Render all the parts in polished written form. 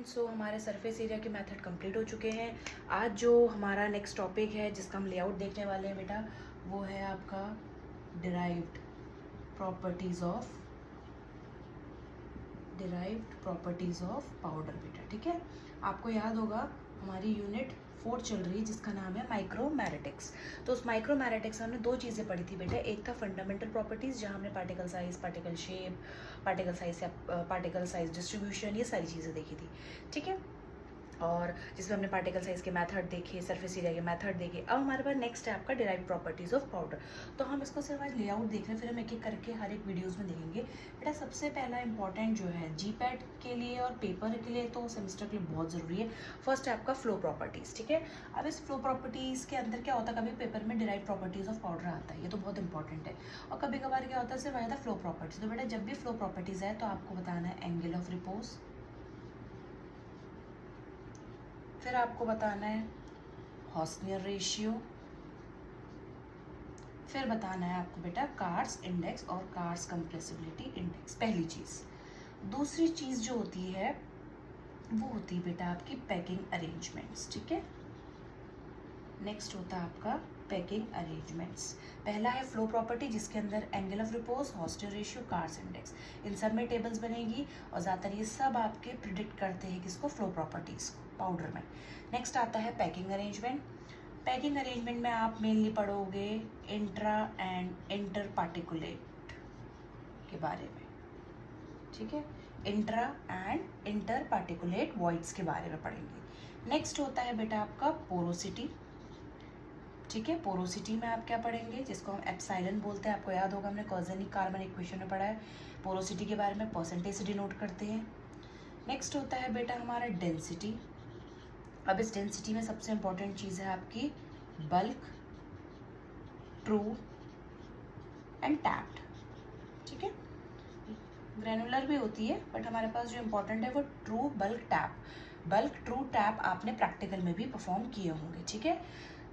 सो हमारे surface area के method complete हो चुके हैं। आज जो हमारा नेक्स्ट टॉपिक है जिसका हम लेआउट देखने वाले हैं बेटा, वो है आपका डिराइव्ड प्रॉपर्टीज ऑफ पाउडर बेटा। ठीक है, आपको याद होगा हमारी यूनिट 4 चल रही है जिसका नाम है माइक्रोमैरेटिक्स। तो उस माइक्रोमैरेटिक्स में हमने 2 चीज़ें पढ़ी थी बेटा। एक था फंडामेंटल प्रॉपर्टीज़, जहाँ हमने particle size, particle shape, particle size distribution, ये सारी चीज़ें देखी थी। ठीक है, और जिसमें हमने पार्टिकल साइज के मेथड देखे, सरफेस एरिया के मेथड देखे। अब हमारे पास नेक्स्ट है आपका डिराइव्ड प्रॉपर्टीज ऑफ पाउडर। तो हम इसको सिर्फ आज लेआउट देख रहे हैं, फिर हम एक एक करके हर एक वीडियोस में देखेंगे बेटा। सबसे पहला इंपॉर्टेंट जो है जीपैट के लिए और पेपर के लिए, तो सेमेस्टर के लिए बहुत ज़रूरी है, फर्स्ट है आपका फ्लो प्रॉपर्टीज़। ठीक है, अब इस फ्लो प्रॉपर्टीज़ के अंदर क्या होता है, कभी पेपर में डिराइव्ड प्रॉपर्टीज ऑफ पाउडर आता है, ये तो बहुत इंपॉर्टेंट है। और कभी कभार क्या होता है सिर्फ आया था फ्लो प्रॉपर्टीज। तो बेटा जब भी फ्लो प्रॉपर्टीज़ है तो आपको बताना है एंगल ऑफ रिपोज, फिर आपको बताना है हॉस्नियर रेशियो, फिर बताना है आपको बेटा कार्स इंडेक्स और कार्स कंप्रेसिबिलिटी इंडेक्स, पहली चीज़। दूसरी चीज़ जो होती है वो होती है बेटा आपकी पैकिंग अरेंजमेंट्स। ठीक है, नेक्स्ट होता है आपका पैकिंग अरेंजमेंट्स। पहला है फ्लो प्रॉपर्टी जिसके अंदर angle of repose, Hausner ratio, Carr's index, इन सब में टेबल्स बनेगी और ज़्यादातर ये सब आपके प्रिडिक्ट करते हैं किसको, फ्लो प्रॉपर्टीज़ को पाउडर में। नेक्स्ट आता है पैकिंग अरेंजमेंट। पैकिंग अरेंजमेंट में आप मेनली पढ़ोगे इंट्रा एंड इंटर पार्टिकुलेट के बारे में। ठीक है, intra and inter particulate voids के बारे में पढ़ेंगे। नेक्स्ट होता है बेटा आपका पोरोसिटी। ठीक है, पोरोसिटी में आप क्या पढ़ेंगे, जिसको हम एप्सिलॉन बोलते हैं। आपको याद होगा हमने कोऑर्डिनेट कार्बन इक्वेशन में पढ़ा है पोरोसिटी के बारे में, परसेंटेज से डिनोट करते हैं। नेक्स्ट होता है बेटा हमारा डेंसिटी। अब इस डेंसिटी में सबसे इंपॉर्टेंट चीज़ है आपकी बल्क, ट्रू एंड टैप्ड। ठीक है, ग्रैनुलर भी होती है बट हमारे पास जो इंपॉर्टेंट है वो true, bulk, tap. Bulk, true, tap आपने प्रैक्टिकल में भी परफॉर्म किए होंगे। ठीक है,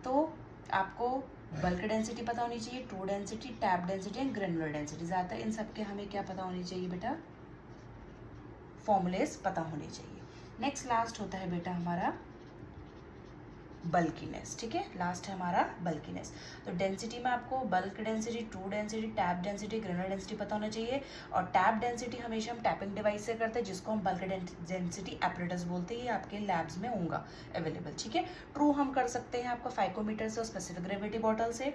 तो आपको बल्क डेंसिटी पता होनी चाहिए, true density, tap density and granular density. ज़्यादातर इन सब के हमें क्या पता होनी चाहिए बेटा, फॉर्मूलेस पता होने चाहिए। नेक्स्ट लास्ट होता है बेटा हमारा बल्कीनेस। ठीक है, लास्ट है हमारा बल्कीनेस। तो डेंसिटी में आपको bulk density, true density, tap density, granular density पता होना चाहिए। और टैप डेंसिटी हमेशा हम टैपिंग डिवाइस से करते हैं जिसको हम बल्क डेंसिटी एपरेटस बोलते हैं, ये आपके लैब्स में होगा अवेलेबल। ठीक है, ट्रू हम कर सकते हैं आपका फाइकोमीटर से और स्पेसिफिक ग्रेविटी बॉटल से।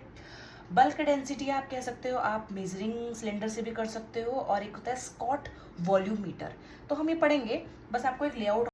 बल्क डेंसिटी आप कह सकते हो आप मेजरिंग सिलेंडर से भी कर सकते हो, और एक होता है स्कॉट वॉल्यूमीटर। तो हम ये पढ़ेंगे, बस आपको एक लेआउट